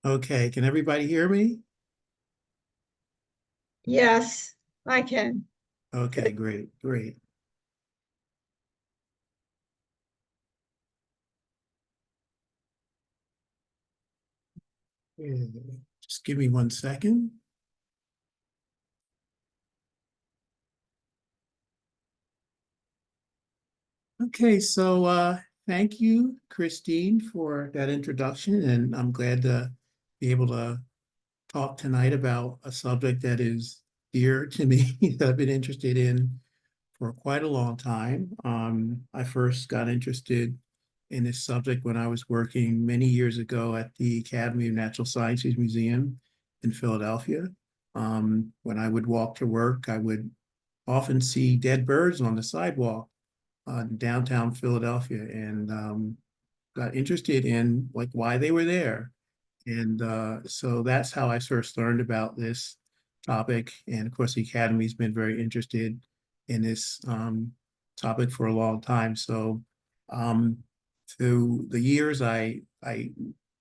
Okay, can everybody hear me? Yes, I can. Okay, great, great. Yeah, just give me 1 second. Okay, so thank you, Christine, for that introduction, and I'm glad to be able to talk tonight about a subject that is dear to me that I've been interested in for quite a long time. I first got interested in this subject when I was working many years ago at the Academy of Natural Sciences Museum in Philadelphia. When I would walk to work, I would often see dead birds on the sidewalk downtown Philadelphia, and got interested in like why they were there. And so that's how I first learned about this topic. And of course, the Academy's been very interested in this topic for a long time. So um, through the years, I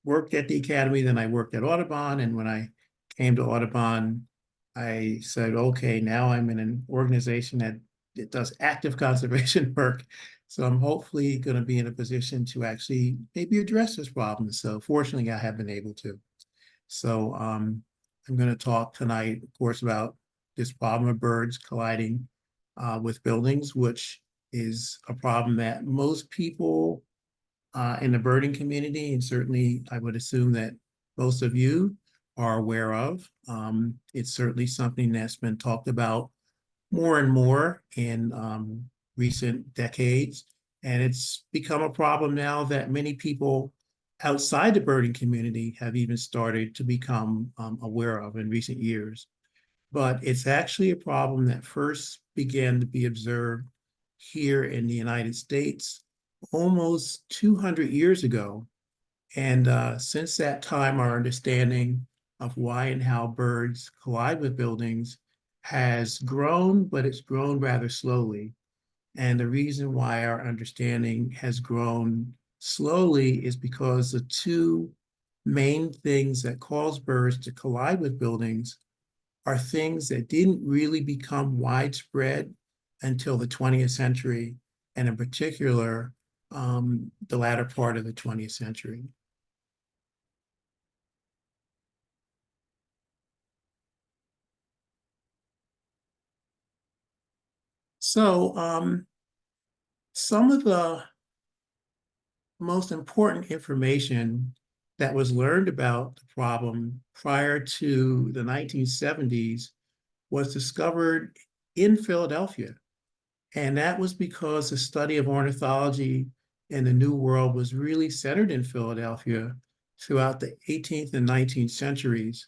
worked at the Academy, then I worked at Audubon. And when I came to Audubon, I said, okay, now I'm in an organization that it does active conservation work. So I'm hopefully going to be in a position to actually maybe address this problem. So fortunately, I have been able to. So I'm going to talk tonight, of course, about this problem of birds colliding with buildings, which is a problem that most people in the birding community, and certainly I would assume that most of you are aware of. It's certainly something that's been talked about more and more in recent decades. And it's become a problem now that many people outside the birding community have even started to become aware of in recent years. But it's actually a problem that first began to be observed here in the United States almost 200 years ago. And since that time, our understanding of why and how birds collide with buildings has grown, but it's grown rather slowly. And the reason why our understanding has grown slowly is because the two main things that cause birds to collide with buildings are things that didn't really become widespread until the 20th century, and in particular, the latter part of the 20th century. So, some of the most important information that was learned about the problem prior to the 1970s was discovered in Philadelphia. And that was because the study of ornithology in the New World was really centered in Philadelphia throughout the 18th and 19th centuries.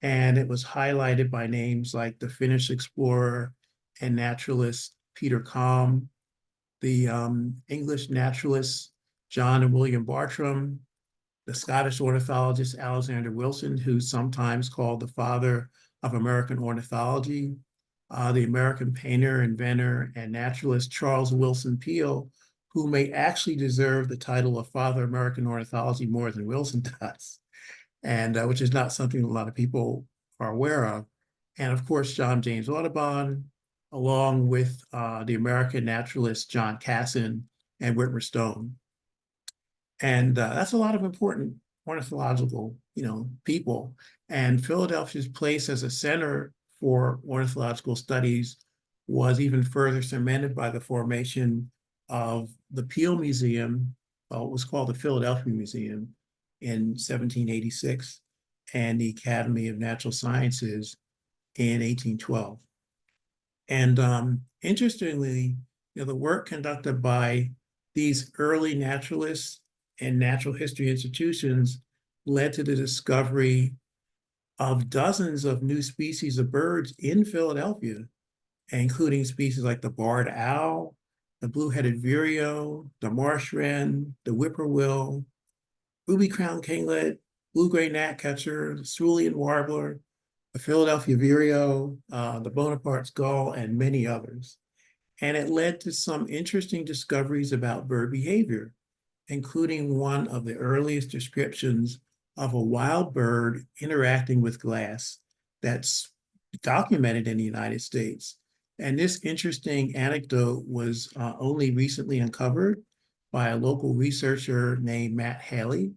And it was highlighted by names like the Finnish explorer and naturalist Peter Kalm, the English naturalists John and William Bartram, the Scottish ornithologist Alexander Wilson, who's sometimes called the father of American ornithology, the American painter, inventor, and naturalist Charles Wilson Peale, who may actually deserve the title of Father of American Ornithology more than Wilson does, and which is not something a lot of people are aware of. And of course, John James Audubon, along with the American naturalist John Cassin and Whitmer Stone. And that's a lot of important ornithological, people. And Philadelphia's place as a center for ornithological studies was even further cemented by the formation of the Peale Museum. It was called the Philadelphia Museum in 1786, and the Academy of Natural Sciences in 1812. And interestingly, the work conducted by these early naturalists and natural history institutions led to the discovery of dozens of new species of birds in Philadelphia, including species like the barred owl, the blue-headed vireo, the marsh wren, the whippoorwill, ruby-crowned kinglet, blue-gray gnatcatcher, the cerulean warbler, the Philadelphia vireo, the Bonaparte's gull, and many others. And it led to some interesting discoveries about bird behavior, including one of the earliest descriptions of a wild bird interacting with glass that's documented in the United States. And this interesting anecdote was only recently uncovered by a local researcher named Matt Haley.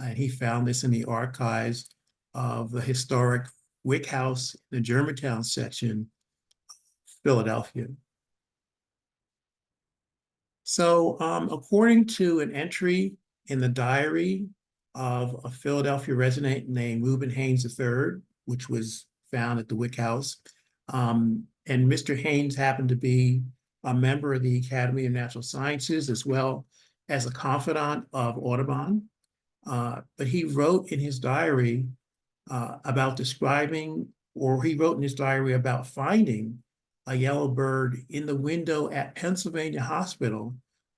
And he found this in the archives of the historic Wick House, the Germantown section, Philadelphia. So, according to an entry in the diary of a Philadelphia resident named Reuben Haynes III, which was found at the Wick House, and Mr. Haynes happened to be a member of the Academy of Natural Sciences as well as a confidant of Audubon. But he wrote in his diary about describing, or he wrote in his diary about finding a yellow bird in the window at Pennsylvania Hospital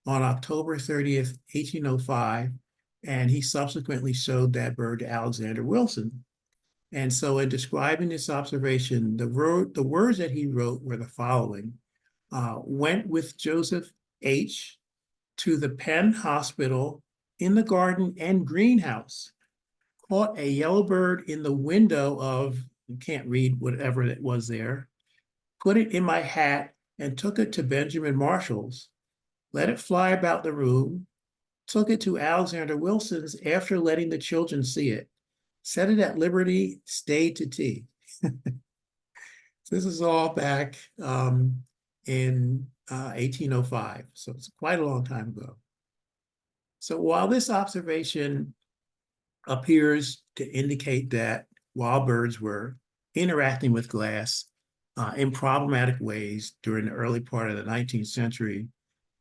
on October 30th, 1805. And he subsequently showed that bird to Alexander Wilson. And so in describing this observation, the words that he wrote were the following. Went with Joseph H. to the Penn Hospital in the garden and greenhouse, caught a yellow bird in the window of, you can't read whatever it was there, put it in my hat and took it to Benjamin Marshall's, let it fly about the room, took it to Alexander Wilson's after letting the children see it, set it at liberty, stayed to tea. This is all back in 1805, so it's quite a long time ago. So while this observation appears to indicate that wild birds were interacting with glass in problematic ways during the early part of the 19th century,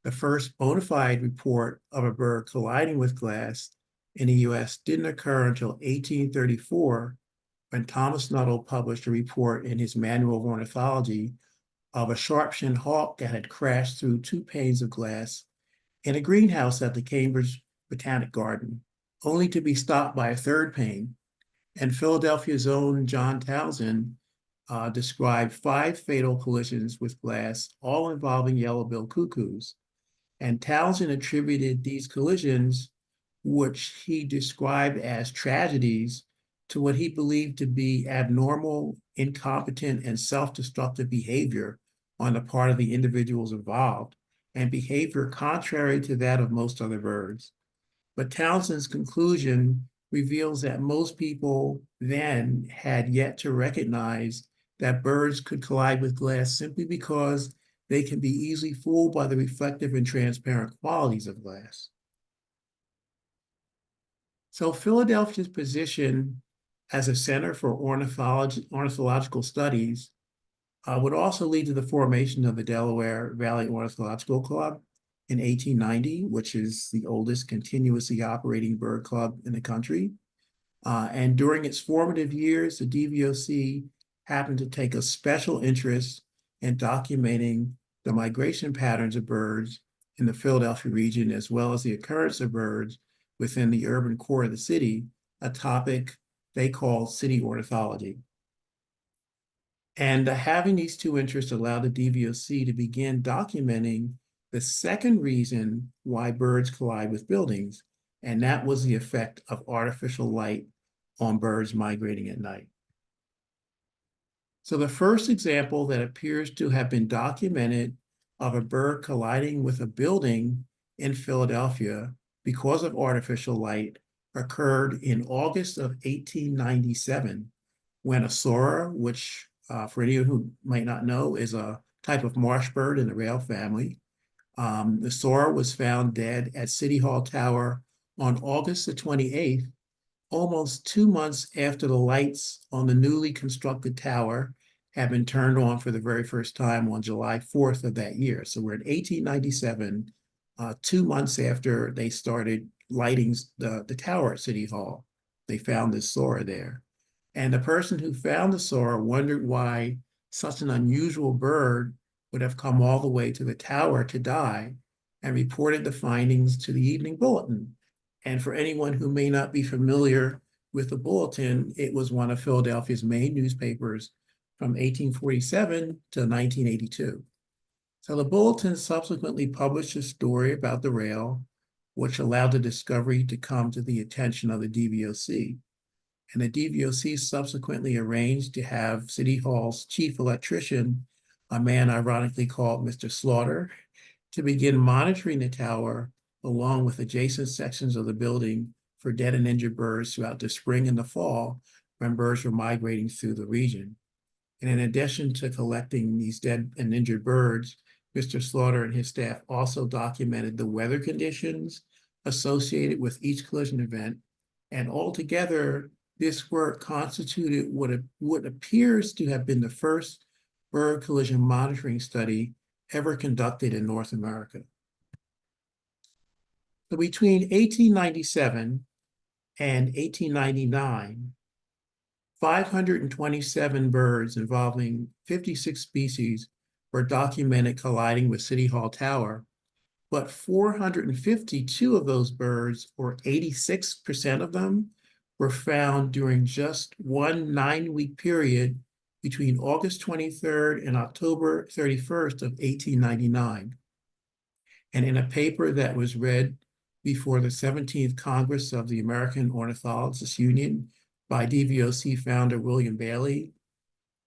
the first bona fide report of a bird colliding with glass in the US didn't occur until 1834, when Thomas Nuttall published a report in his Manual of Ornithology of a sharp-shinned hawk that had crashed through two panes of glass in a greenhouse at the Cambridge Botanic Garden, only to be stopped by a third pane. And Philadelphia's own John Townsend described 5 fatal collisions with glass, all involving yellow-billed cuckoos. And Townsend attributed these collisions, which he described as tragedies, to what he believed to be abnormal, incompetent, and self-destructive behavior on the part of the individuals involved, and behavior contrary to that of most other birds. But Townsend's conclusion reveals that most people then had yet to recognize that birds could collide with glass simply because they can be easily fooled by the reflective and transparent qualities of glass. So Philadelphia's position as a center for ornithological studies would also lead to the formation of the Delaware Valley Ornithological Club in 1890, which is the oldest continuously operating bird club in the country. And during its formative years, the DVOC happened to take a special interest in documenting the migration patterns of birds in the Philadelphia region, as well as the occurrence of birds within the urban core of the city, a topic they call city ornithology. And having these two interests allowed the DVOC to begin documenting the second reason why birds collide with buildings, and that was the effect of artificial light on birds migrating at night. So the first example that appears to have been documented of a bird colliding with a building in Philadelphia because of artificial light occurred in August of 1897, when a soarer, which for anyone who might not know, is a type of marsh bird in the rail family. The soarer was found dead at City Hall Tower on August the 28th, almost 2 months after the lights on the newly constructed tower had been turned on for the very first time on July 4th of that year. So we're in 1897, 2 months after they started lighting the tower at City Hall. They found this soarer there. And the person who found the soarer wondered why such an unusual bird would have come all the way to the tower to die, and reported the findings to the Evening Bulletin. And for anyone who may not be familiar with the Bulletin, it was one of Philadelphia's main newspapers from 1847 to 1982. So the Bulletin subsequently published a story about the rail, which allowed the discovery to come to the attention of the DVOC. And the DVOC subsequently arranged to have City Hall's chief electrician, a man ironically called Mr. Slaughter, to begin monitoring the tower along with adjacent sections of the building for dead and injured birds throughout the spring and the fall when birds were migrating through the region. And in addition to collecting these dead and injured birds, Mr. Slaughter and his staff also documented the weather conditions associated with each collision event. And altogether, this work constituted what appears to have been the first bird collision monitoring study ever conducted in North America. So between 1897 and 1899, 527 birds involving 56 species were documented colliding with City Hall Tower, but 452 of those birds, or 86% of them, were found during just one 9-week period between August 23rd and October 31st of 1899. And in a paper that was read before the 17th Congress of the American Ornithologists Union by DVOC founder William Bailey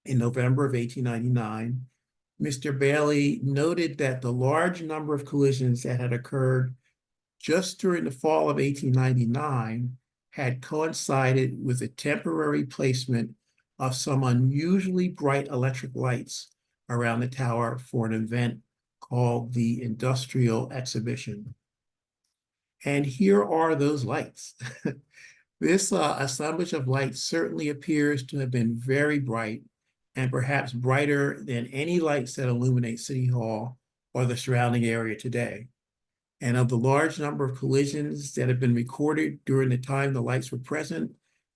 in November of 1899, Mr. Bailey noted that the large number of collisions that had occurred just during the fall of 1899 had coincided with a temporary placement of some unusually bright electric lights around the tower for an event called the Industrial Exhibition. And here are those lights. This assemblage of lights certainly appears to have been very bright and perhaps brighter than any lights that illuminate City Hall or the surrounding area today. And of the large number of collisions that have been recorded during the time the lights were present,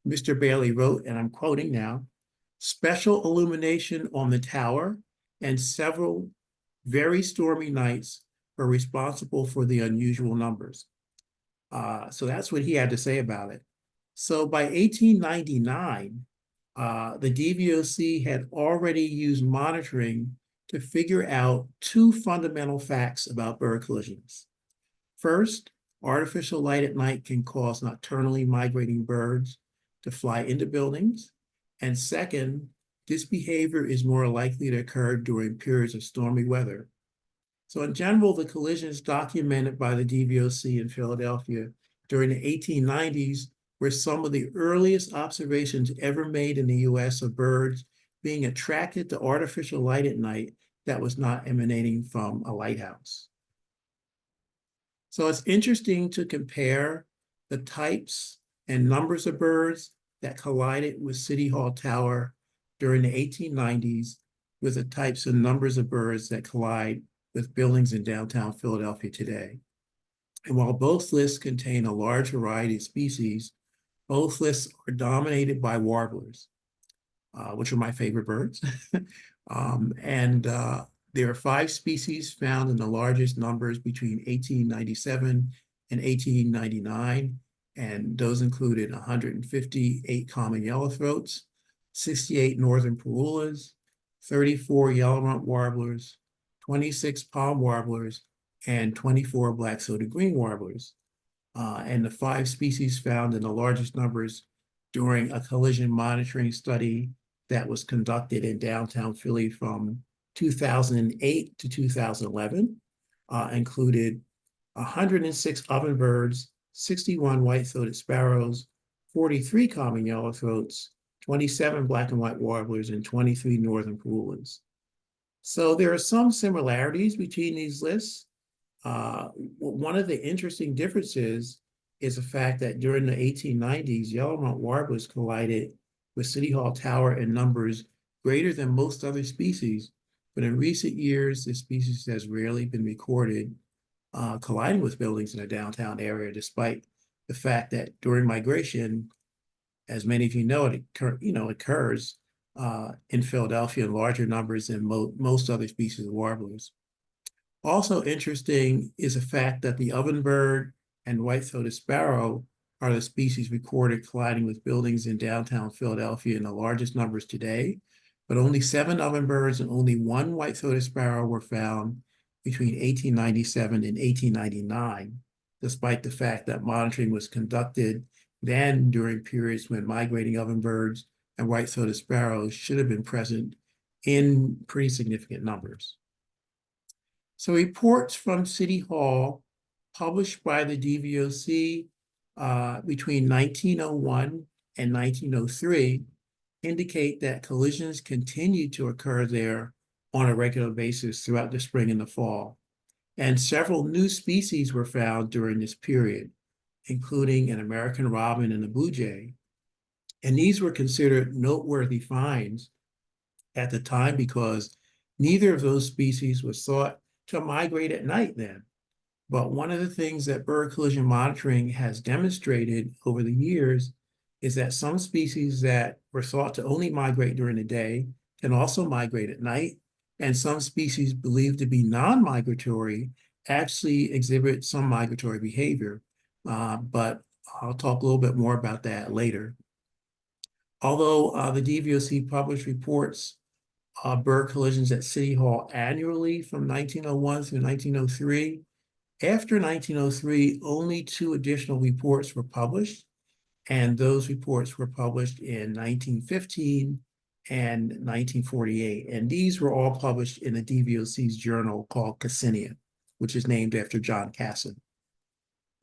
Mr. Bailey wrote, and I'm quoting now, "Special illumination on the tower and several very stormy nights were responsible for the unusual numbers." So that's what he had to say about it. So by 1899, the DVOC had already used monitoring to figure out two fundamental facts about bird collisions. First, artificial light at night can cause nocturnally migrating birds to fly into buildings. And second, this behavior is more likely to occur during periods of stormy weather. So in general, the collisions documented by the DVOC in Philadelphia during the 1890s were some of the earliest observations ever made in the US of birds being attracted to artificial light at night that was not emanating from a lighthouse. So it's interesting to compare the types and numbers of birds that collided with City Hall Tower during the 1890s with the types and numbers of birds that collide with buildings in downtown Philadelphia today. And while both lists contain a large variety of species, both lists are dominated by warblers, which are my favorite birds. There are 5 species found in the largest numbers between 1897 and 1899, and those included 158 common yellowthroats, 68 northern parulas, 34 yellow-rump warblers, 26 palm warblers, and 24 black-throated green warblers. And the 5 species found in the largest numbers during a collision monitoring study that was conducted in downtown Philly from 2008 to 2011 included 106 ovenbirds, 61 white-throated sparrows, 43 common yellowthroats, 27 black and white warblers, and 23 northern parulas. So there are some similarities between these lists. One of the interesting differences is the fact that during the 1890s, yellow-rump warblers collided with City Hall Tower in numbers greater than most other species. But in recent years, this species has rarely been recorded colliding with buildings in a downtown area, despite the fact that during migration, as many of you know, it occurs in Philadelphia in larger numbers than most other species of warblers. Also interesting is the fact that the ovenbird and white-throated sparrow are the species recorded colliding with buildings in downtown Philadelphia in the largest numbers today, but only 7 ovenbirds and only 1 white-throated sparrow were found between 1897 and 1899, despite the fact that monitoring was conducted then during periods when migrating ovenbirds and white-throated sparrows should have been present in pretty significant numbers. So reports from City Hall published by the DVOC between 1901 and 1903 indicate that collisions continued to occur there on a regular basis throughout the spring and the fall. And several new species were found during this period, including an American robin and a blue jay. And these were considered noteworthy finds at the time because neither of those species was thought to migrate at night then. But one of the things that bird collision monitoring has demonstrated over the years is that some species that were thought to only migrate during the day can also migrate at night, and some species believed to be non-migratory actually exhibit some migratory behavior. But I'll talk a little bit more about that later. Although the DVOC published reports bird collisions at City Hall annually from 1901 through 1903, after 1903, only 2 additional reports were published, and those reports were published in 1915 and 1948. And these were all published in the DVOC's journal called Cassinia, which is named after John Cassin.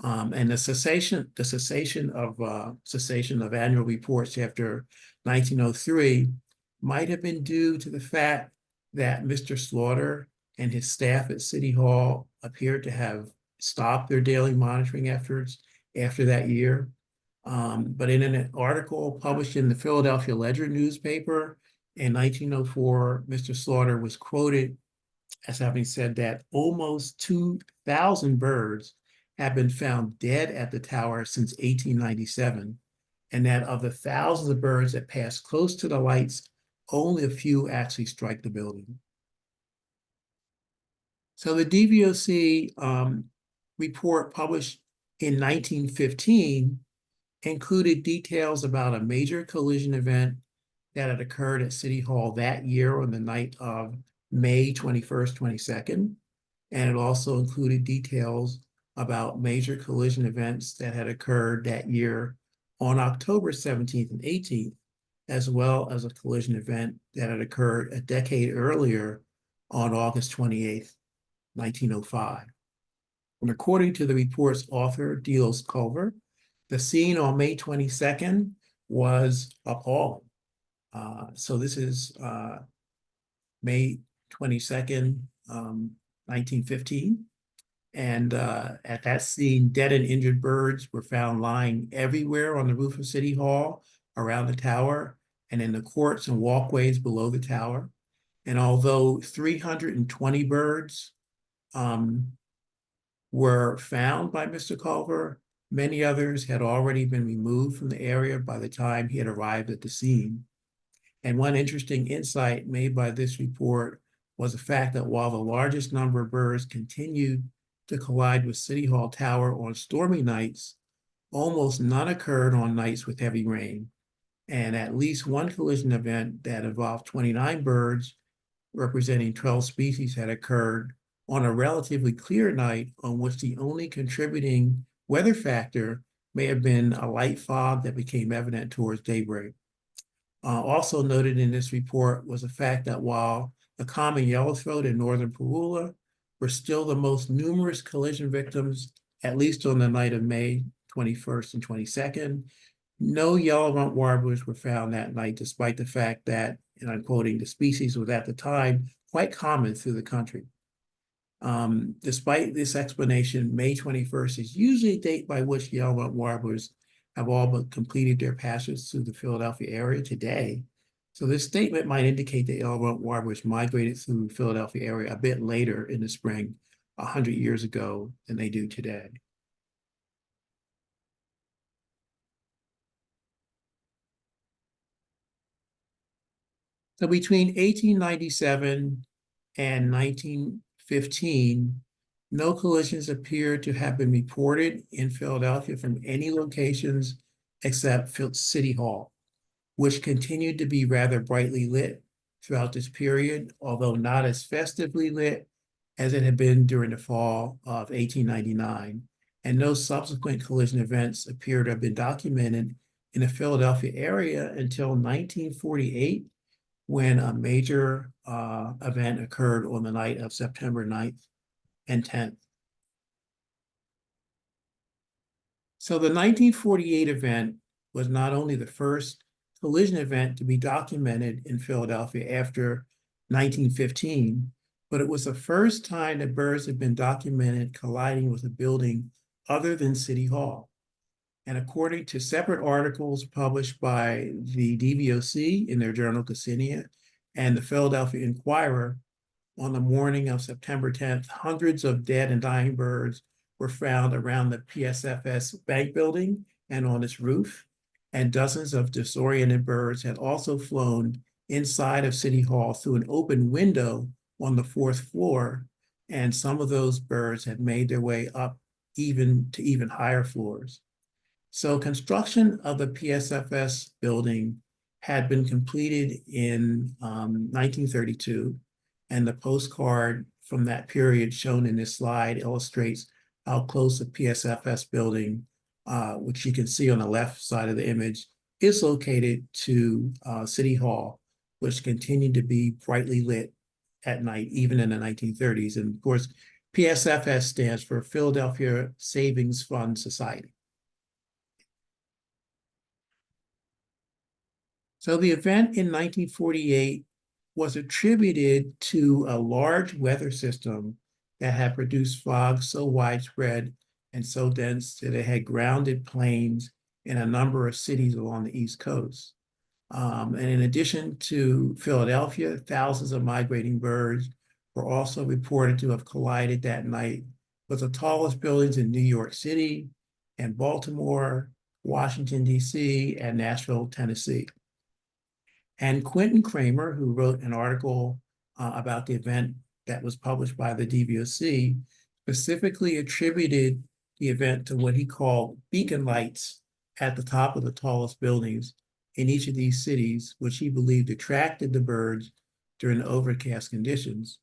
And the cessation of annual reports after 1903 might have been due to the fact that Mr. Slaughter and his staff at City Hall appeared to have stopped their daily monitoring efforts after that year. But in an article published in the Philadelphia Ledger newspaper in 1904, Mr. Slaughter was quoted as having said that almost 2,000 birds have been found dead at the tower since 1897, and that of the thousands of birds that pass close to the lights, only a few actually strike the building. So the DVOC report published in 1915 included details about a major collision event that had occurred at City Hall that year on the night of May 21st, 22nd. And it also included details about major collision events that had occurred that year on October 17th and 18th, as well as a collision event that had occurred a decade earlier on August 28th, 1905. And according to the report's author, Delos Culver, the scene on May 22nd was appalling. So this is May 22nd, 1915. And at that scene, dead and injured birds were found lying everywhere on the roof of City Hall, around the tower, and in the courts and walkways below the tower. And although 320 birds were found by Mr. Culver, many others had already been removed from the area by the time he had arrived at the scene. And one interesting insight made by this report was the fact that while the largest number of birds continued to collide with City Hall Tower on stormy nights, almost none occurred on nights with heavy rain. And at least one collision event that involved 29 birds, representing 12 species, had occurred on a relatively clear night on which the only contributing weather factor may have been a light fog that became evident towards daybreak. Also noted in this report was the fact that while the common yellowthroat in northern Parula were still the most numerous collision victims, at least on the night of May 21st and 22nd, no yellow-rumped warblers were found that night, despite the fact that, and I'm quoting, the species was at the time quite common through the country. Despite this explanation, May 21st is usually a date by which yellow-rumped warblers have all but completed their passage through the Philadelphia area today. So this statement might indicate that yellow-rumped warblers migrated through the Philadelphia area a bit later in the spring, 100 years ago, than they do today. So between 1897 and 1915, no collisions appear to have been reported in Philadelphia from any locations except City Hall, which continued to be rather brightly lit throughout this period, although not as festively lit as it had been during the fall of 1899. and no subsequent collision events appear to have been documented in the Philadelphia area until 1948, when a major event occurred on the night of September 9th and 10th. So the 1948 event was not only the first collision event to be documented in Philadelphia after 1915, but it was the first time that birds had been documented colliding with a building other than City Hall. And according to separate articles published by the DVOC in their journal Cassinia and the Philadelphia Inquirer, on the morning of September 10th, hundreds of dead and dying birds were found around the PSFS bank building and on its roof, and dozens of disoriented birds had also flown inside of City Hall through an open window on the fourth floor, and some of those birds had made their way up even higher floors. So construction of the PSFS building had been completed in 1932, and the postcard from that period shown in this slide illustrates how close the PSFS building, which you can see on the left side of the image, is located to City Hall, which continued to be brightly lit at night, even in the 1930s. And of course, PSFS stands for Philadelphia Savings Fund Society. So the event in 1948 was attributed to a large weather system that had produced fog so widespread and so dense that it had grounded planes in a number of cities along the East Coast. And in addition to Philadelphia, thousands of migrating birds were also reported to have collided that night with the tallest buildings in New York City and Baltimore, Washington, D.C., and Nashville, Tennessee. And Quentin Kramer, who wrote an article about the event that was published by the DVOC, specifically attributed the event to what he called beacon lights at the top of the tallest buildings in each of these cities, which he believed attracted the birds during the overcast conditions.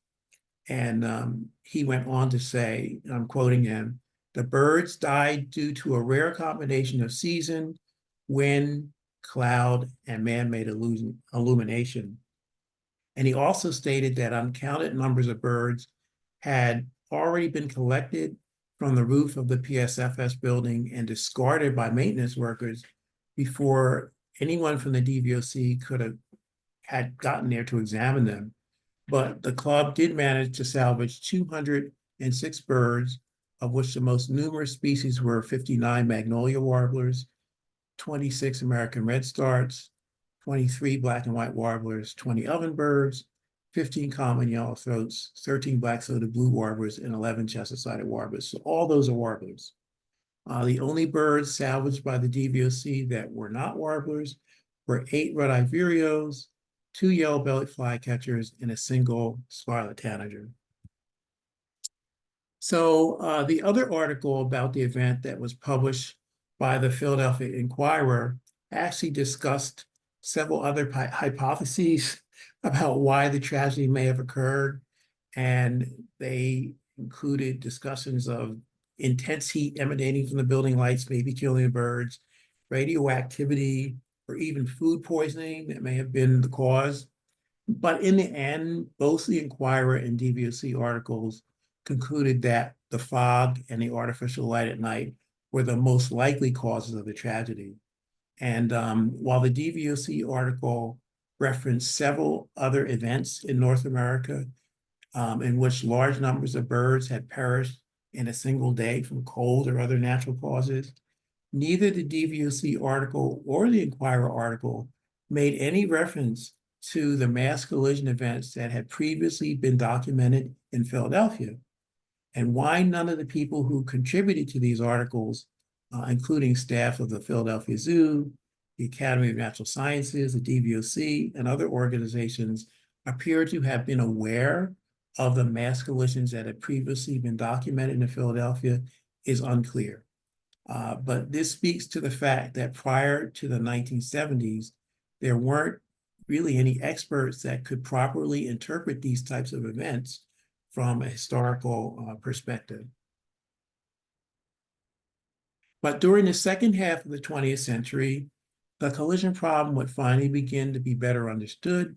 And he went on to say, and I'm quoting him, "The birds died due to a rare combination of season, wind, cloud, and man-made illumination." And he also stated that uncounted numbers of birds had already been collected from the roof of the PSFS building and discarded by maintenance workers before anyone from the DVOC had gotten there to examine them. But the club did manage to salvage 206 birds, of which the most numerous species were 59 magnolia warblers, 26 American redstarts, 23 black and white warblers, 20 ovenbirds, 15 common yellowthroats, 13 black-throated blue warblers, and 11 chestnut-sided warblers. So all those are warblers. The only birds salvaged by the DVOC that were not warblers were 8 red-eyed vireos, 2 yellow-bellied flycatchers, and a single scarlet tanager. So the other article about the event that was published by the Philadelphia Inquirer actually discussed several other hypotheses about why the tragedy may have occurred. And they included discussions of intense heat emanating from the building lights, maybe killing the birds, radioactivity, or even food poisoning that may have been the cause. But in the end, both the Inquirer and DVOC articles concluded that the fog and the artificial light at night were the most likely causes of the tragedy. And while the DVOC article referenced several other events in North America in which large numbers of birds had perished in a single day from cold or other natural causes, neither the DVOC article or the Inquirer article made any reference to the mass collision events that had previously been documented in Philadelphia, and why none of the people who contributed to these articles, including staff of the Philadelphia Zoo, the Academy of Natural Sciences, the DVOC, and other organizations, appear to have been aware of the mass collisions that had previously been documented in Philadelphia is unclear. But this speaks to the fact that prior to the 1970s, there weren't really any experts that could properly interpret these types of events from a historical perspective. But during the second half of the 20th century, the collision problem would finally begin to be better understood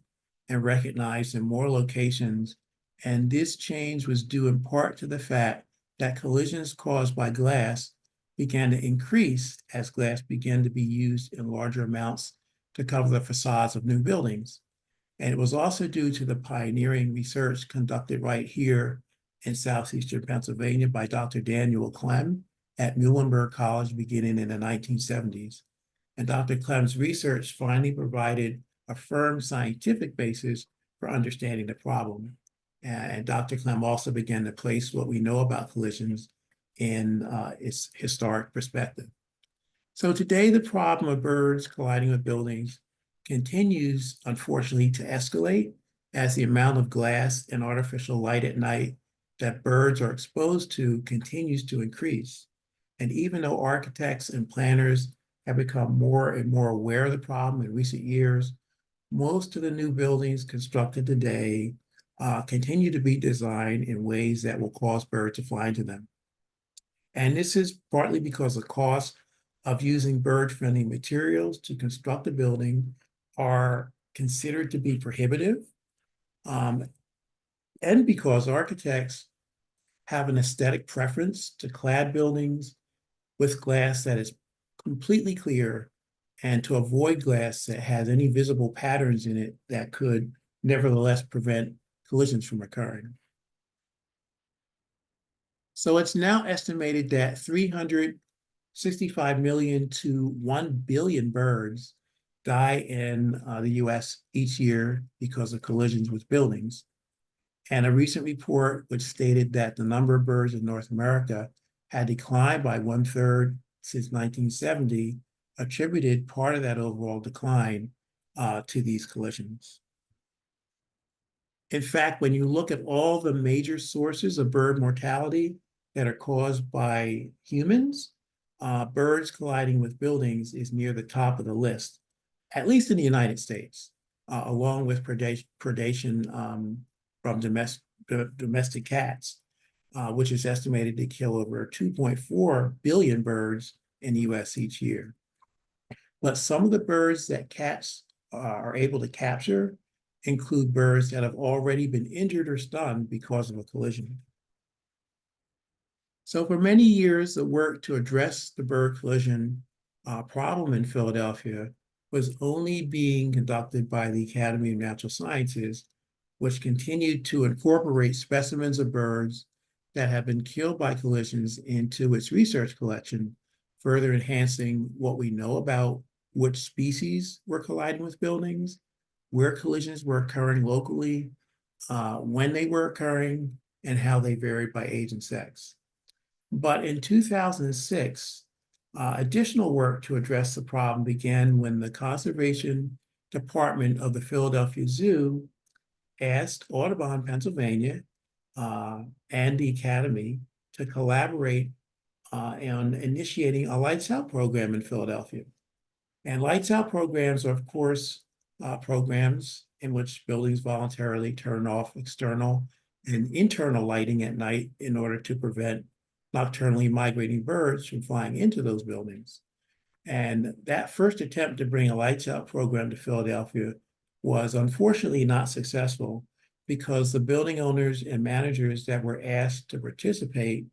and recognized in more locations. And this change was due in part to the fact that collisions caused by glass began to increase as glass began to be used in larger amounts to cover the facades of new buildings. And it was also due to the pioneering research conducted right here in southeastern Pennsylvania by Dr. Daniel Clem at Muhlenberg College beginning in the 1970s. And Dr. Clem's research finally provided a firm scientific basis for understanding the problem. And Dr. Clem also began to place what we know about collisions in its historic perspective. So today, the problem of birds colliding with buildings continues, unfortunately, to escalate as the amount of glass and artificial light at night that birds are exposed to continues to increase. And even though architects and planners have become more and more aware of the problem in recent years, most of the new buildings constructed today continue to be designed in ways that will cause birds to fly into them. And this is partly because the cost of using bird-friendly materials to construct a building are considered to be prohibitive, and because architects have an aesthetic preference to clad buildings with glass that is completely clear and to avoid glass that has any visible patterns in it that could nevertheless prevent collisions from occurring. So it's now estimated that 365 million to 1 billion birds die in the US each year because of collisions with buildings. And a recent report which stated that the number of birds in North America had declined by 1/3 since 1970, attributed part of that overall decline to these collisions. In fact, when you look at all the major sources of bird mortality that are caused by humans, birds colliding with buildings is near the top of the list, at least in the United States, along with predation from domestic cats, which is estimated to kill over 2.4 billion birds in the US each year. But some of the birds that cats are able to capture include birds that have already been injured or stunned because of a collision. So for many years, the work to address the bird collision problem in Philadelphia was only being conducted by the Academy of Natural Sciences, which continued to incorporate specimens of birds that have been killed by collisions into its research collection, further enhancing what we know about which species were colliding with buildings, where collisions were occurring locally, when they were occurring, and how they varied by age and sex. But in 2006, additional work to address the problem began when the Conservation Department of the Philadelphia Zoo asked Audubon, Pennsylvania, and the Academy to collaborate on initiating a Lights Out program in Philadelphia. And Lights Out programs are, of course, programs in which buildings voluntarily turn off external and internal lighting at night in order to prevent nocturnally migrating birds from flying into those buildings. And that first attempt to bring a Lights Out program to Philadelphia was unfortunately not successful because the building owners and managers that were asked to participate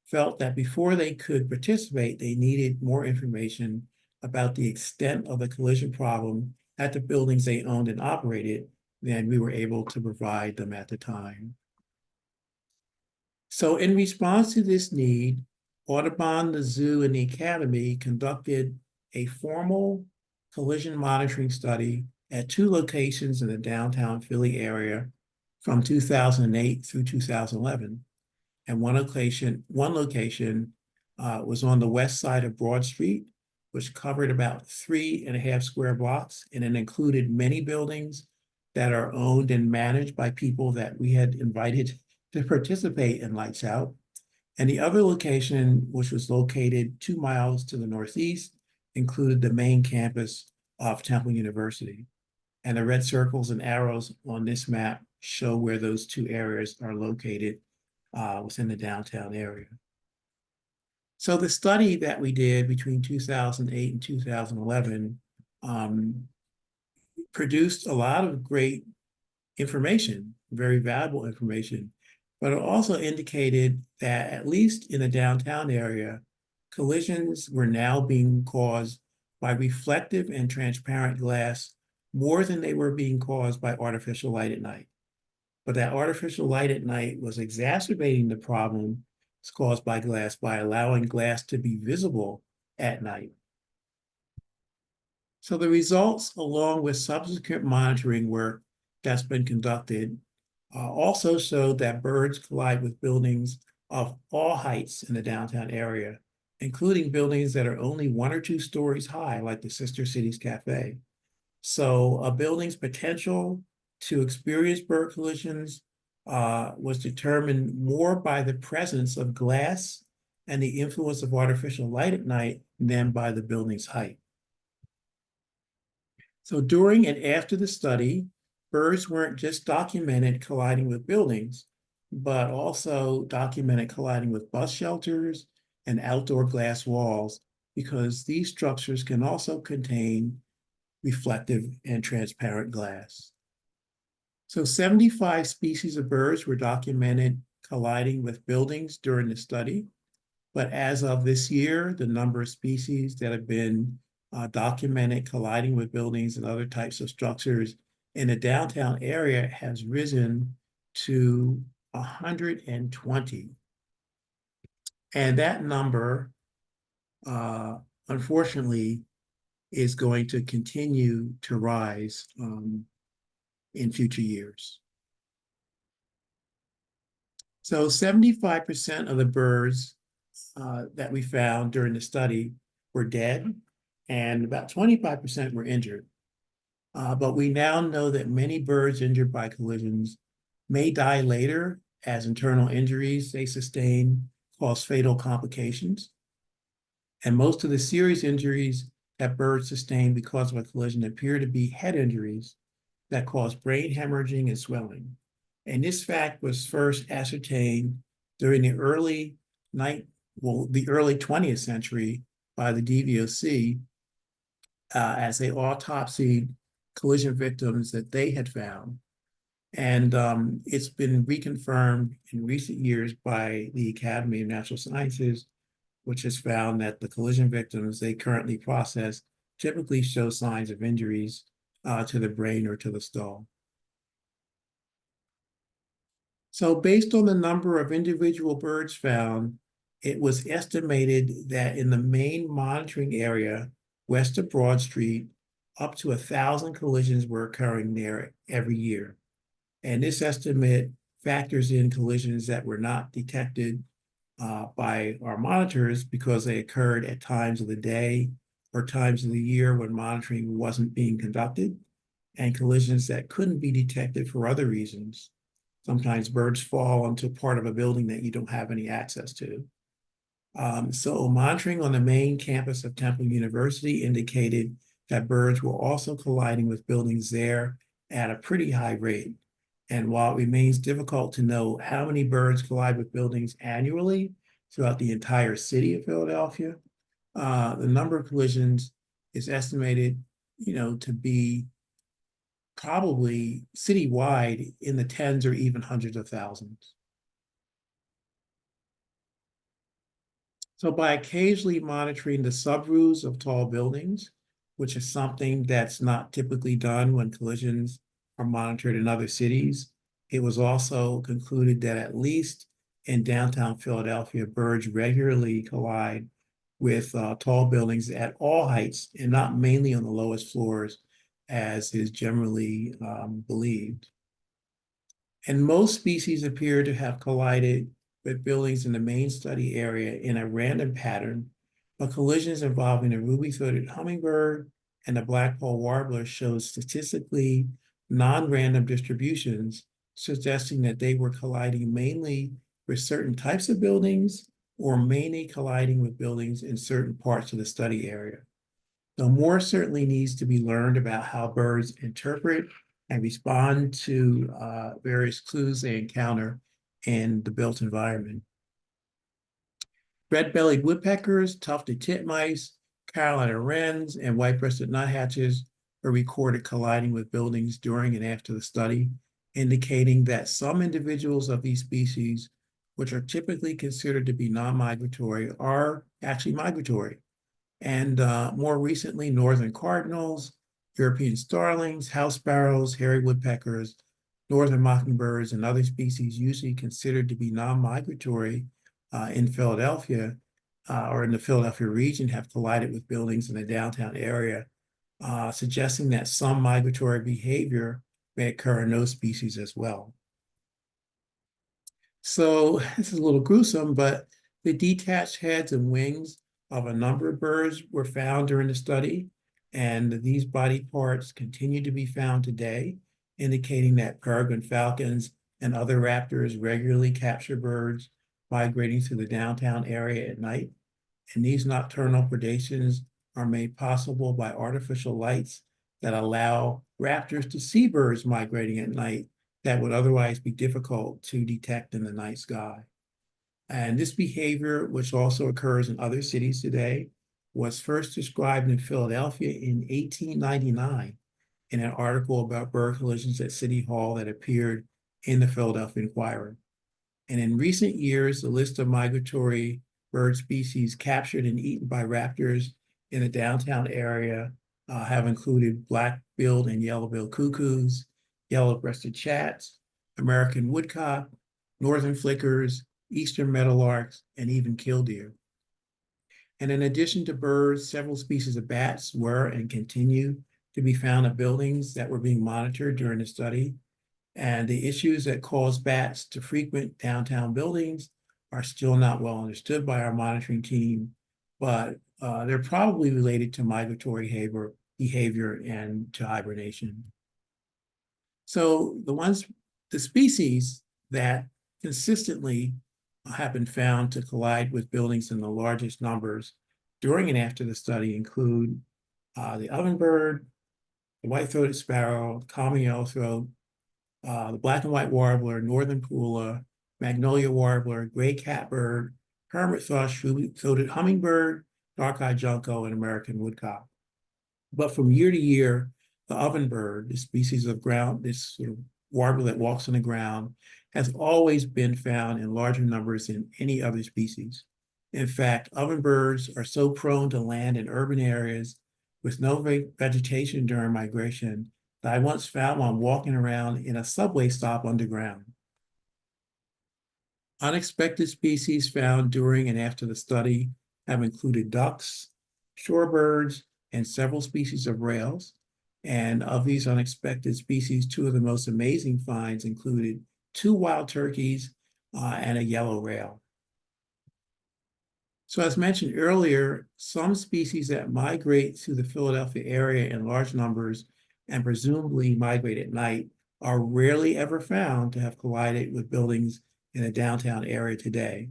felt that before they could participate, they needed more information about the extent of the collision problem at the buildings they owned and operated than we were able to provide them at the time. So in response to this need, Audubon, the zoo, and the Academy conducted a formal collision monitoring study at 2 locations in the downtown Philly area from 2008 through 2011. And one location was on the west side of Broad Street, which covered about 3.5 square blocks, and it included many buildings that are owned and managed by people that we had invited to participate in Lights Out. And the other location, which was located 2 miles to the northeast, included the main campus of Temple University. And the red circles and arrows on this map show where those 2 areas are located within the downtown area. So the study that we did between 2008 and 2011 produced a lot of great information, very valuable information, but it also indicated that at least in the downtown area, collisions were now being caused by reflective and transparent glass more than they were being caused by artificial light at night. But that artificial light at night was exacerbating the problem caused by glass by allowing glass to be visible at night. So the results, along with subsequent monitoring work that's been conducted, also showed that birds collide with buildings of all heights in the downtown area, including buildings that are only 1 or 2 stories high, like the Sister Cities Cafe. So a building's potential to experience bird collisions was determined more by the presence of glass and the influence of artificial light at night than by the building's height. So during and after the study, birds weren't just documented colliding with buildings, but also documented colliding with bus shelters and outdoor glass walls, because these structures can also contain reflective and transparent glass. So 75 species of birds were documented colliding with buildings during the study. But as of this year, the number of species that have been documented colliding with buildings and other types of structures in the downtown area has risen to 120. And that number, unfortunately, is going to continue to rise in future years. So 75% of the birds that we found during the study were dead, and about 25% were injured. But we now know that many birds injured by collisions may die later as internal injuries they sustain cause fatal complications. And most of the serious injuries that birds sustain because of a collision appear to be head injuries that cause brain hemorrhaging and swelling. And this fact was first ascertained during the early 20th century by the DVOC as they autopsied collision victims that they had found. And it's been reconfirmed in recent years by the Academy of Natural Sciences, which has found that the collision victims they currently process typically show signs of injuries to the brain or to the skull. So based on the number of individual birds found, it was estimated that in the main monitoring area, west of Broad Street, up to 1,000 collisions were occurring there every year. And this estimate factors in collisions that were not detected by our monitors because they occurred at times of the day or times of the year when monitoring wasn't being conducted, and collisions that couldn't be detected for other reasons. Sometimes birds fall onto part of a building that you don't have any access to. So monitoring on the main campus of Temple University indicated that birds were also colliding with buildings there at a pretty high rate. And while it remains difficult to know how many birds collide with buildings annually throughout the entire city of Philadelphia, the number of collisions is estimated, to be probably citywide in the tens or even hundreds of thousands. So by occasionally monitoring the subroofs of tall buildings, which is something that's not typically done when collisions are monitored in other cities, it was also concluded that at least in downtown Philadelphia, birds regularly collide with tall buildings at all heights and not mainly on the lowest floors, as is generally believed. And most species appear to have collided with buildings in the main study area in a random pattern, but collisions involving the ruby-throated hummingbird and the blackpoll warbler showed statistically non-random distributions, suggesting that they were colliding mainly with certain types of buildings or mainly colliding with buildings in certain parts of the study area. So more certainly needs to be learned about how birds interpret and respond to various clues they encounter in the built environment. Red-bellied woodpeckers, tufted titmice, Carolina wrens, and white-breasted nuthatches were recorded colliding with buildings during and after the study, indicating that some individuals of these species, which are typically considered to be non-migratory, are actually migratory. And more recently, northern cardinals, European starlings, house sparrows, hairy woodpeckers, northern mockingbirds, and other species usually considered to be non-migratory in Philadelphia or in the Philadelphia region have collided with buildings in the downtown area, suggesting that some migratory behavior may occur in those species as well. So this is a little gruesome, but the detached heads and wings of a number of birds were found during the study, and these body parts continue to be found today, indicating that peregrine falcons and other raptors regularly capture birds migrating through the downtown area at night. And these nocturnal predations are made possible by artificial lights that allow raptors to see birds migrating at night that would otherwise be difficult to detect in the night sky. And this behavior, which also occurs in other cities today, was first described in Philadelphia in 1899 in an article about bird collisions at City Hall that appeared in the Philadelphia Inquirer. And in recent years, the list of migratory bird species captured and eaten by raptors in the downtown area have included black-billed and yellow-billed cuckoos, yellow-breasted chats, American woodcock, northern flickers, eastern meadowlarks, and even killdeer. And in addition to birds, several species of bats were and continue to be found at buildings that were being monitored during the study. And the issues that cause bats to frequent downtown buildings are still not well understood by our monitoring team, but they're probably related to migratory behavior and to hibernation. So the species that consistently have been found to collide with buildings in the largest numbers during and after the study include the ovenbird, the white-throated sparrow, common yellowthroat, the black and white warbler, northern pula, magnolia warbler, gray catbird, hermit thrush, ruby-throated hummingbird, dark-eyed junco, and American woodcock. But from year to year, the ovenbird, this species of this sort of warbler that walks on the ground, has always been found in larger numbers than any other species. In fact, ovenbirds are so prone to land in urban areas with no vegetation during migration that I once found one walking around in a subway stop underground. Unexpected species found during and after the study have included ducks, shorebirds, and several species of rails. And of these unexpected species, two of the most amazing finds included 2 wild turkeys and a yellow rail. So as mentioned earlier, some species that migrate through the Philadelphia area in large numbers and presumably migrate at night are rarely ever found to have collided with buildings in the downtown area today.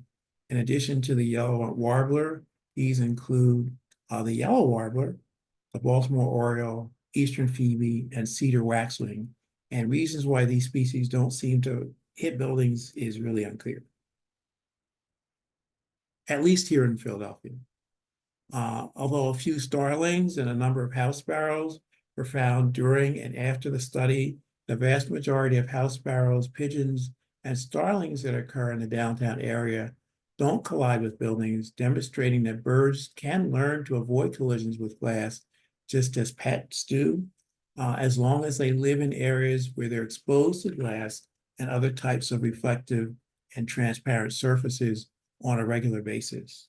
In addition to the yellow warbler, these include the yellow warbler, the Baltimore oriole, eastern phoebe, and cedar waxwing. And reasons why these species don't seem to hit buildings is really unclear, at least here in Philadelphia. Although a few starlings and a number of house sparrows were found during and after the study, the vast majority of house sparrows, pigeons, and starlings that occur in the downtown area don't collide with buildings, demonstrating that birds can learn to avoid collisions with glass just as pets do, as long as they live in areas where they're exposed to glass and other types of reflective and transparent surfaces on a regular basis.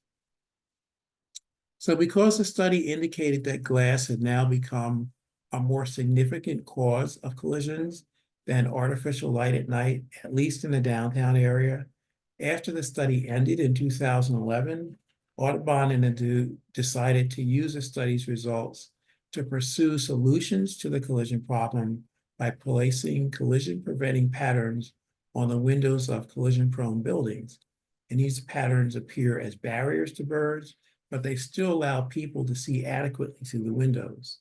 So because the study indicated that glass had now become a more significant cause of collisions than artificial light at night, at least in the downtown area, after the study ended in 2011, Audubon and Adu decided to use the study's results to pursue solutions to the collision problem by placing collision-preventing patterns on the windows of collision-prone buildings. And these patterns appear as barriers to birds, but they still allow people to see adequately through the windows.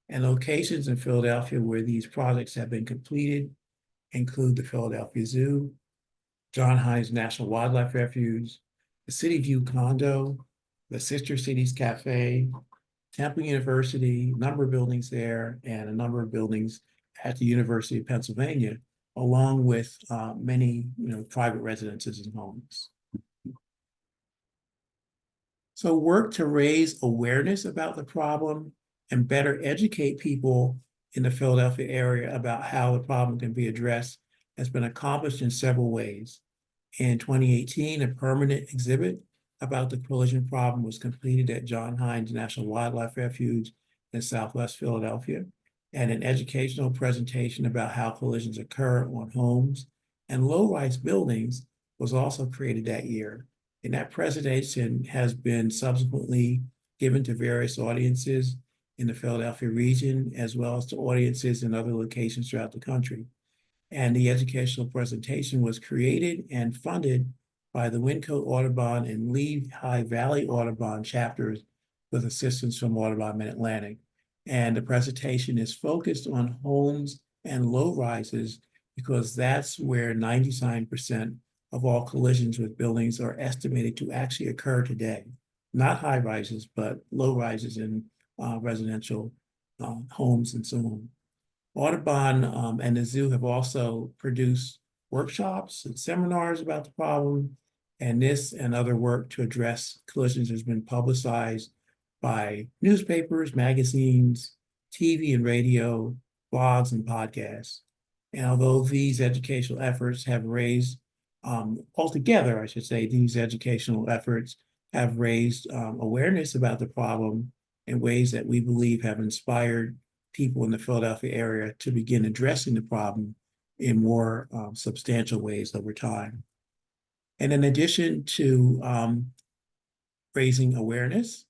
And locations in Philadelphia where these projects have been completed include the Philadelphia Zoo, John Hines National Wildlife Refuge, the City View condo, the Sister Cities Cafe, Temple University, a number of buildings there, and a number of buildings at the University of Pennsylvania, along with many private residences and homes. So work to raise awareness about the problem and better educate people in the Philadelphia area about how the problem can be addressed has been accomplished in several ways. In 2018, a permanent exhibit about the collision problem was completed at John Hines National Wildlife Refuge in Southwest Philadelphia, and an educational presentation about how collisions occur on homes and low-rise buildings was also created that year. And that presentation has been subsequently given to various audiences in the Philadelphia region, as well as to audiences in other locations throughout the country. And the educational presentation was created and funded by the Wyncote Audubon and Lehigh Valley Audubon chapters with assistance from Audubon Mid-Atlantic. And the presentation is focused on homes and low rises because that's where 99% of all collisions with buildings are estimated to actually occur today. Not high rises, but low rises in residential homes and so on. Audubon and the zoo have also produced workshops and seminars about the problem, and this and other work to address collisions has been publicized by newspapers, magazines, TV and radio, blogs, and podcasts. And although these educational efforts have raised, altogether, I should say, these educational efforts have raised awareness about the problem in ways that we believe have inspired people in the Philadelphia area to begin addressing the problem in more substantial ways over time. And in addition to raising awareness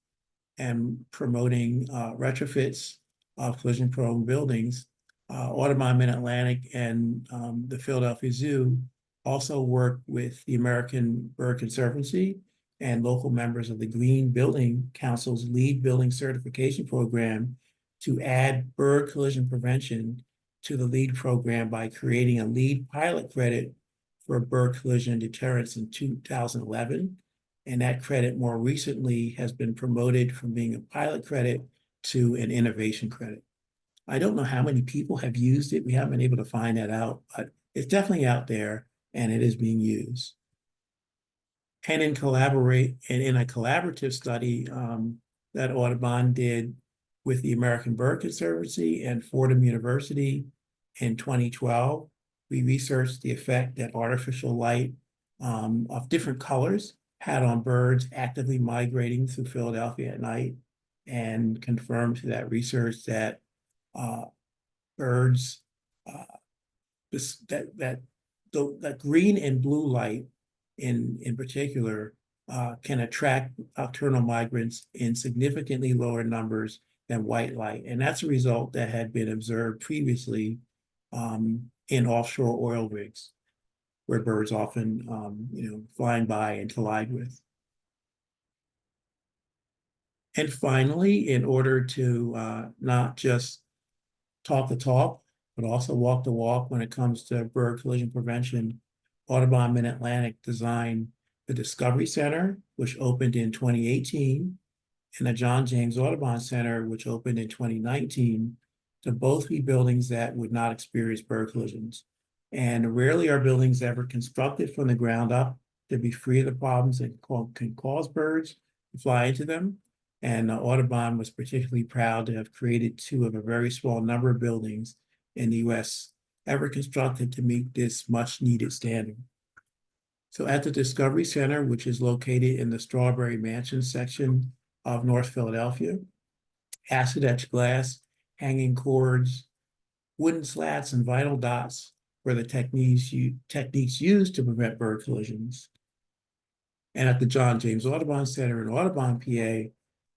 and promoting retrofits of collision-prone buildings, Audubon Mid-Atlantic and the Philadelphia Zoo also work with the American Bird Conservancy and local members of the Green Building Council's LEED Building Certification Program to add bird collision prevention to the LEED program by creating a LEED pilot credit for bird collision deterrence in 2011. And that credit more recently has been promoted from being a pilot credit to an innovation credit. I don't know how many people have used it. We haven't been able to find that out, but it's definitely out there and it is being used. And in a collaborative study that Audubon did with the American Bird Conservancy and Fordham University in 2012, we researched the effect that artificial light of different colors had on birds actively migrating through Philadelphia at night, and confirmed through that research that birds, that green and blue light in particular can attract nocturnal migrants in significantly lower numbers than white light. And that's a result that had been observed previously in offshore oil rigs, where birds often, flying by and collide with. And finally, in order to not just talk the talk, but also walk the walk when it comes to bird collision prevention, Audubon Mid-Atlantic designed the Discovery Center, which opened in 2018, and the John James Audubon Center, which opened in 2019, to both be buildings that would not experience bird collisions. And rarely are buildings ever constructed from the ground up to be free of the problems that can cause birds to fly into them. And Audubon was particularly proud to have created two of a very small number of buildings in the US ever constructed to meet this much needed standard. So at the Discovery Center, which is located in the Strawberry Mansion section of North Philadelphia, acid etched glass, hanging cords, wooden slats, and vinyl dots were the techniques used to prevent bird collisions. And at the John James Audubon Center in Audubon, PA,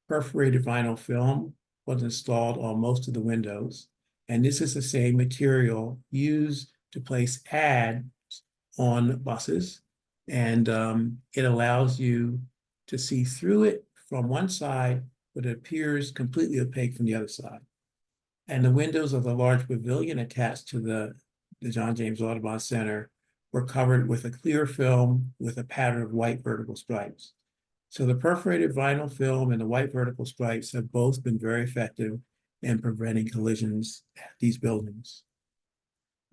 perforated vinyl film was installed on most of the windows. And this is the same material used to place ads on buses. And it allows you to see through it from one side, but it appears completely opaque from the other side. And the windows of the large pavilion attached to the John James Audubon Center were covered with a clear film with a pattern of white vertical stripes. So the perforated vinyl film and the white vertical stripes have both been very effective in preventing collisions at these buildings.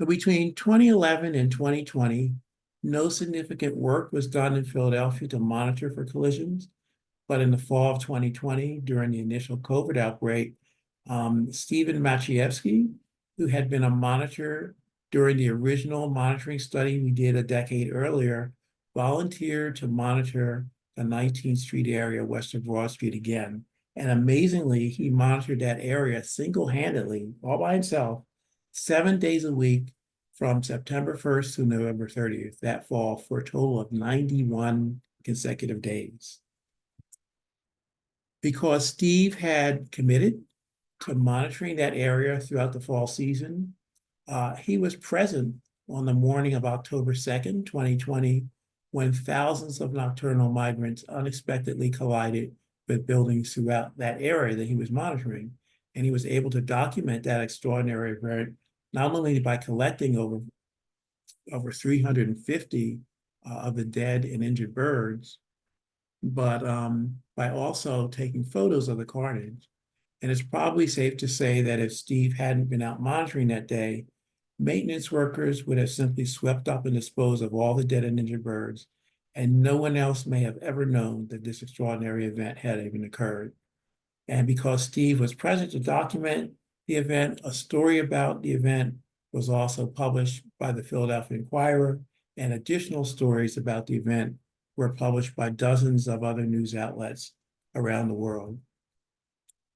But between 2011 and 2020, no significant work was done in Philadelphia to monitor for collisions. But in the fall of 2020, during the initial COVID outbreak, Stephen Maciejewski, who had been a monitor during the original monitoring study we did a decade earlier, volunteered to monitor the 19th Street area west of Broad Street again. And amazingly, he monitored that area single-handedly, all by himself, 7 days a week from September 1st to November 30th that fall for a total of 91 consecutive days. Because Steve had committed to monitoring that area throughout the fall season, he was present on the morning of October 2nd, 2020, when thousands of nocturnal migrants unexpectedly collided with buildings throughout that area that he was monitoring. And he was able to document that extraordinary event, not only by collecting over 350 of the dead and injured birds, but by also taking photos of the carnage. And it's probably safe to say that if Steve hadn't been out monitoring that day, maintenance workers would have simply swept up and disposed of all the dead and injured birds, and no one else may have ever known that this extraordinary event had even occurred. And because Steve was present to document the event, a story about the event was also published by the Philadelphia Inquirer, and additional stories about the event were published by dozens of other news outlets around the world.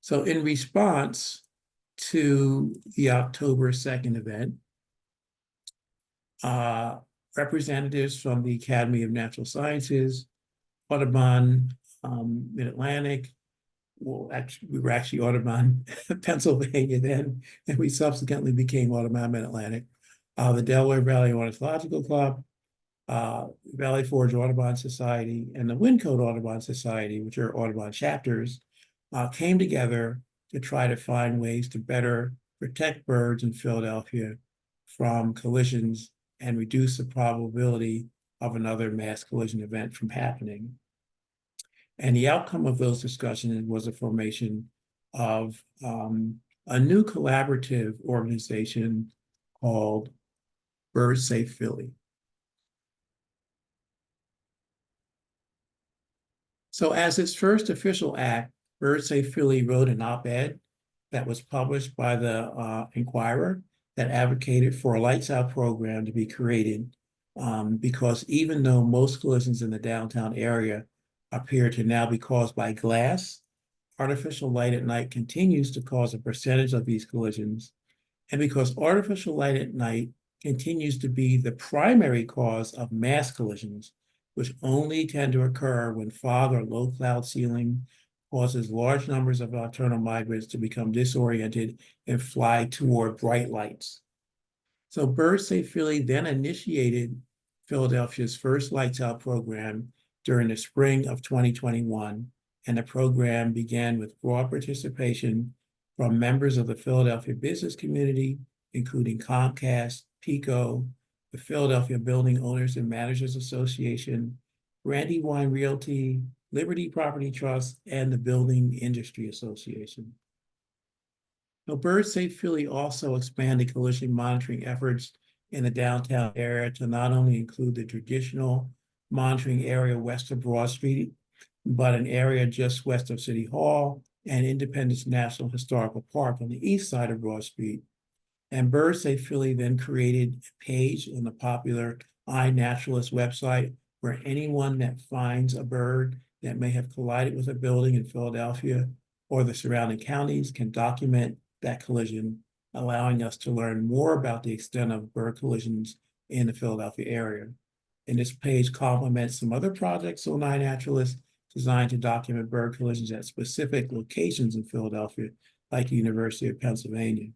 So in response to the October 2nd event, representatives from the Academy of Natural Sciences, Audubon, Mid-Atlantic, we were actually Audubon, Pennsylvania then, and we subsequently became Audubon Mid-Atlantic, the Delaware Valley Ornithological Club, Valley Forge Audubon Society, and the Wyncote Audubon Society, which are Audubon chapters, came together to try to find ways to better protect birds in Philadelphia from collisions and reduce the probability of another mass collision event from happening. And the outcome of those discussions was the formation of a new collaborative organization called Bird Safe Philly. So as its first official act, Bird Safe Philly wrote an op-ed that was published by the Inquirer that advocated for a lights out program to be created because even though most collisions in the downtown area appear to now be caused by glass, artificial light at night continues to cause a percentage of these collisions. And because artificial light at night continues to be the primary cause of mass collisions, which only tend to occur when fog or low cloud ceiling causes large numbers of nocturnal migrants to become disoriented and fly toward bright lights. So Bird Safe Philly then initiated Philadelphia's first Lights Out program during the spring of 2021, and the program began with broad participation from members of the Philadelphia business community, including Comcast, PECO, the Philadelphia Building Owners and Managers Association, Brandywine Realty, Liberty Property Trust, and the Building Industry Association. Now, Bird Safe Philly also expanded collision monitoring efforts in the downtown area to not only include the traditional monitoring area west of Broad Street, but an area just west of City Hall and Independence National Historical Park on the east side of Broad Street. And Bird Safe Philly then created a page on the popular iNaturalist website where anyone that finds a bird that may have collided with a building in Philadelphia or the surrounding counties can document that collision, allowing us to learn more about the extent of bird collisions in the Philadelphia area. And this page complements some other projects on iNaturalist designed to document bird collisions at specific locations in Philadelphia, like the University of Pennsylvania.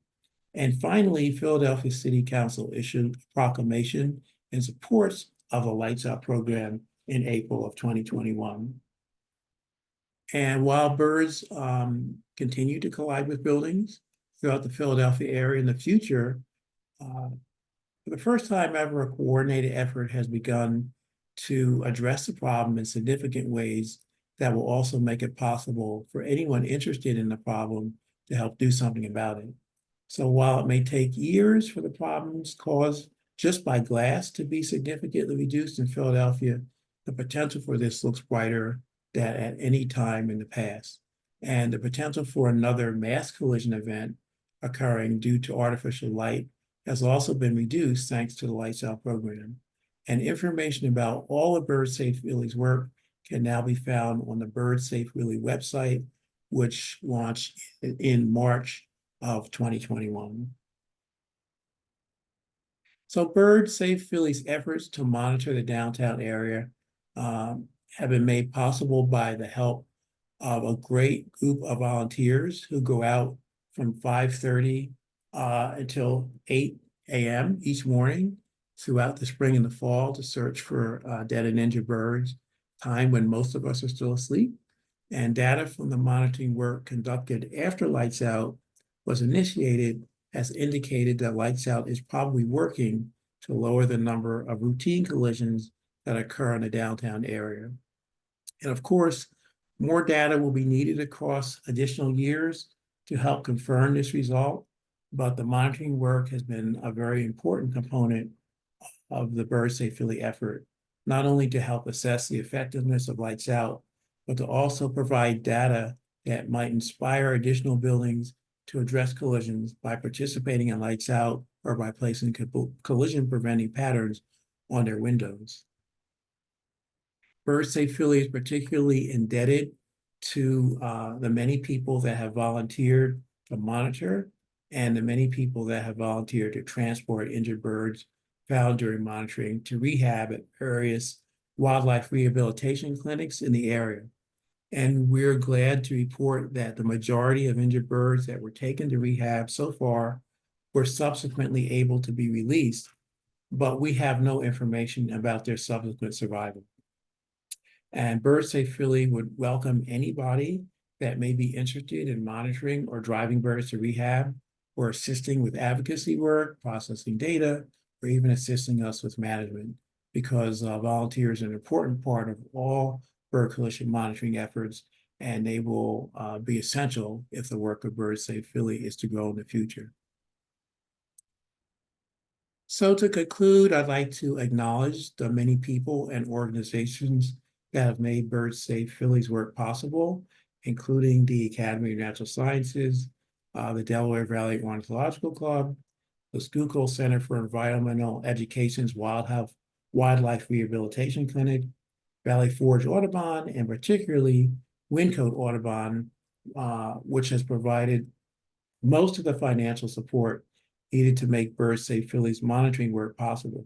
And finally, Philadelphia City Council issued a proclamation in support of a Lights Out program in April of 2021. And while birds continue to collide with buildings throughout the Philadelphia area in the future, For the first time ever, a coordinated effort has begun to address the problem in significant ways that will also make it possible for anyone interested in the problem to help do something about it. So while it may take years for the problems caused just by glass to be significantly reduced in Philadelphia, the potential for this looks brighter than at any time in the past. And the potential for another mass collision event occurring due to artificial light has also been reduced thanks to the Lights Out program. And information about all of Bird Safe Philly's work can now be found on the Bird Safe Philly website, which launched in March of 2021. So Bird Safe Philly's efforts to monitor the downtown area have been made possible by the help of a great group of volunteers who go out from 5:30 until 8 a.m. each morning throughout the spring and the fall to search for dead and injured birds, time when most of us are still asleep. And data from the monitoring work conducted after Lights Out was initiated has indicated that Lights Out is probably working to lower the number of routine collisions that occur in the downtown area. And of course, more data will be needed across additional years to help confirm this result, but the monitoring work has been a very important component of the Bird Safe Philly effort, not only to help assess the effectiveness of Lights Out, but to also provide data that might inspire additional buildings to address collisions by participating in Lights Out or by placing collision preventing patterns on their windows. Bird Safe Philly is particularly indebted to the many people that have volunteered to monitor and the many people that have volunteered to transport injured birds found during monitoring to rehab at various wildlife rehabilitation clinics in the area. And we're glad to report that the majority of injured birds that were taken to rehab so far were subsequently able to be released, but we have no information about their subsequent survival. And Bird Safe Philly would welcome anybody that may be interested in monitoring or driving birds to rehab or assisting with advocacy work, processing data, or even assisting us with management, because volunteers are an important part of all bird collision monitoring efforts, and they will be essential if the work of Bird Safe Philly is to grow in the future. So to conclude, I'd like to acknowledge the many people and organizations that have made Bird Safe Philly's work possible, including the Academy of Natural Sciences, the Delaware Valley Ornithological Club, the Schuylkill Center for Environmental Education's Wildlife Rehabilitation Clinic, Valley Forge Audubon, and particularly Wyncote Audubon, which has provided most of the financial support needed to make Bird Safe Philly's monitoring work possible.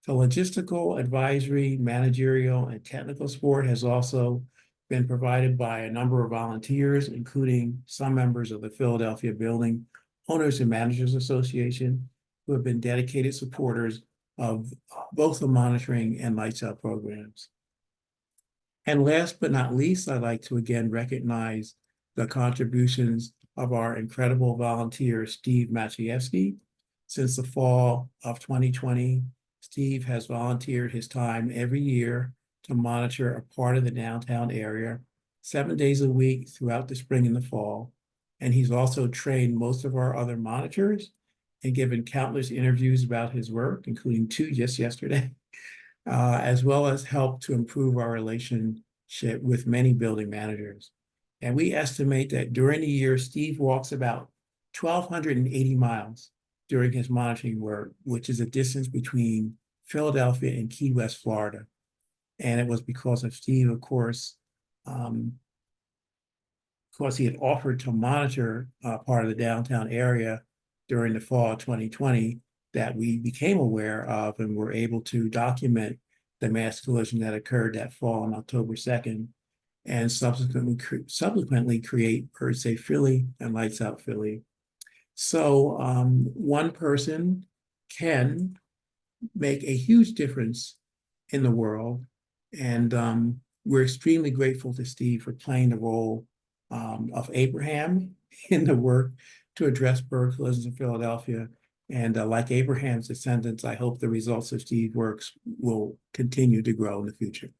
The logistical, advisory, managerial, and technical support has also been provided by a number of volunteers, including some members of the Philadelphia Building Owners and Managers Association, who have been dedicated supporters of both the monitoring and Lights Out programs. And last but not least, I'd like to again recognize the contributions of our incredible volunteer, Steve Maciejewski. Since the fall of 2020, Steve has volunteered his time every year to monitor a part of the downtown area 7 days a week throughout the spring and the fall. And he's also trained most of our other monitors and given countless interviews about his work, including 2 just yesterday, as well as helped to improve our relationship with many building managers. And we estimate that during the year, Steve walks about 1,280 miles during his monitoring work, which is a distance between Philadelphia and Key West, Florida. And it was because of Steve, of course, he had offered to monitor part of the downtown area during the fall of 2020 that we became aware of and were able to document the mass collision that occurred that fall on October 2nd, and subsequently create Bird Safe Philly and Lights Out Philly. So one person can make a huge difference in the world. And we're extremely grateful to Steve for playing the role of Abraham in the work to address bird collisions in Philadelphia. And like Abraham's descendants, I hope the results of Steve's works will continue to grow in the future.